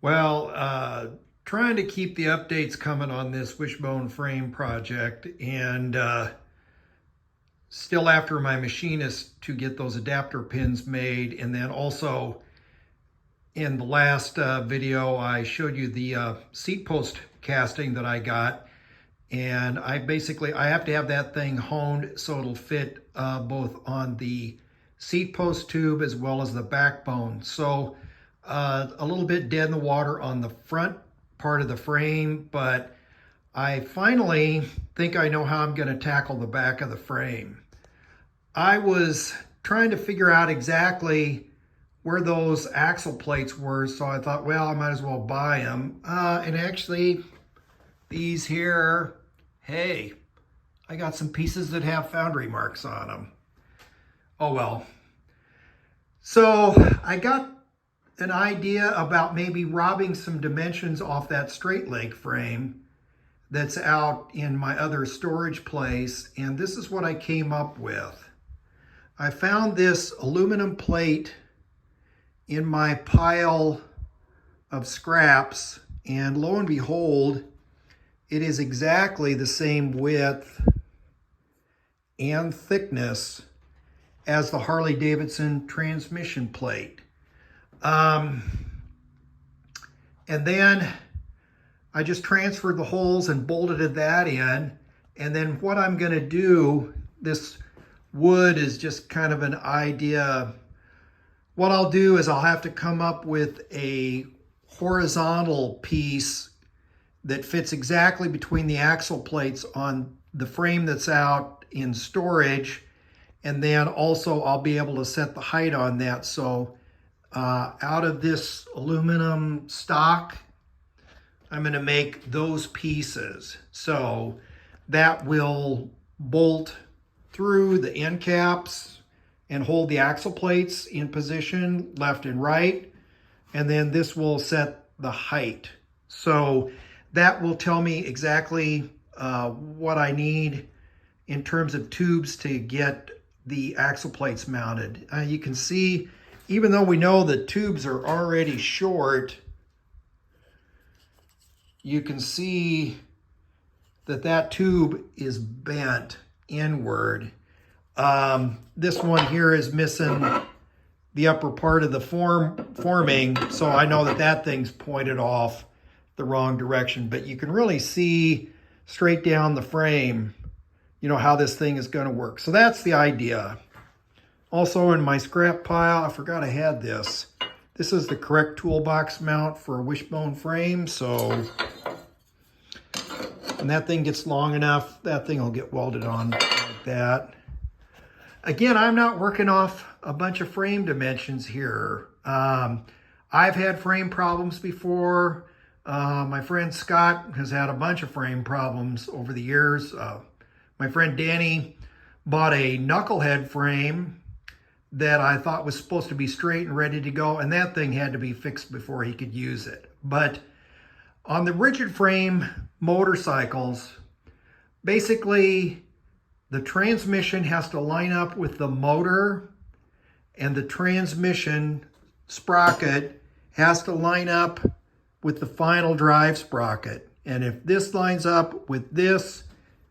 Well, trying to keep the updates coming on this Wishbone frame project, and still after my machinist to get those adapter pins made. And then also in the last video, I showed you the seat post casting that I got. And I have to have that thing honed so it'll fit both on the seat post tube as well as the backbone. So a little bit dead in the water on the front part of the frame, but I finally think I know how I'm going to tackle the back of the frame. I was trying to figure out exactly where those axle plates were, so I thought, well, I might as well buy them. And actually, these here, hey, I got some pieces that have foundry marks on them. Oh well. So I got an idea about maybe robbing some dimensions off that straight leg frame that's out in my other storage place, and this is what I came up with. I found this aluminum plate in my pile of scraps, and lo and behold, it is exactly the same width and thickness as the Harley-Davidson transmission plate. And then I just transferred the holes and bolted that in. And then what I'm going to do, this wood is just kind of an idea. What I'll do is I'll have to come up with a horizontal piece that fits exactly between the axle plates on the frame that's out in storage. And then also I'll be able to set the height on that. So out of this aluminum stock, I'm going to make those pieces. So that will bolt through the end caps and hold the axle plates in position left and right. And then this will set the height. So that will tell me exactly what I need in terms of tubes to get the axle plates mounted. You can see, even though we know the tubes are already short, you can see that that tube is bent inward. This one here is missing the upper part of the forming, so I know that that thing's pointed off the wrong direction. But you can really see straight down the frame, you know, how this thing is going to work. So that's the idea. Also in my scrap pile, I forgot I had this. This is the correct toolbox mount for a Wishbone frame. So when that thing gets long enough, that thing will get welded on like that. Again, I'm not working off a bunch of frame dimensions here. I've had frame problems before. My friend Scott has had a bunch of frame problems over the years. My friend Danny bought a knucklehead frame that I thought was supposed to be straight and ready to go, and that thing had to be fixed before he could use it. But on the rigid frame motorcycles, basically the transmission has to line up with the motor, and the transmission sprocket has to line up with the final drive sprocket. And if this lines up with this,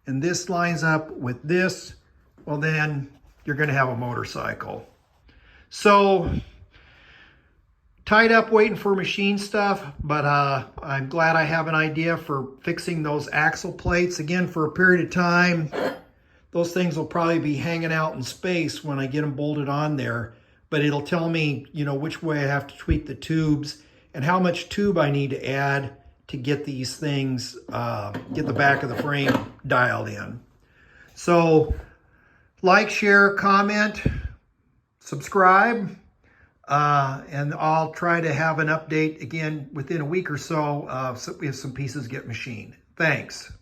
and this lines up with this, well then you're going to have a motorcycle. So tied up waiting for machine stuff, but I'm glad I have an idea for fixing those axle plates. Again, for a period of time, those things will probably be hanging out in space when I get them bolted on there, but it'll tell me, you know, which way I have to tweak the tubes and how much tube I need to add to get these things, get the back of the frame dialed in. So like, share, comment, subscribe, and I'll try to have an update again within a week or so if some pieces get machined. Thanks.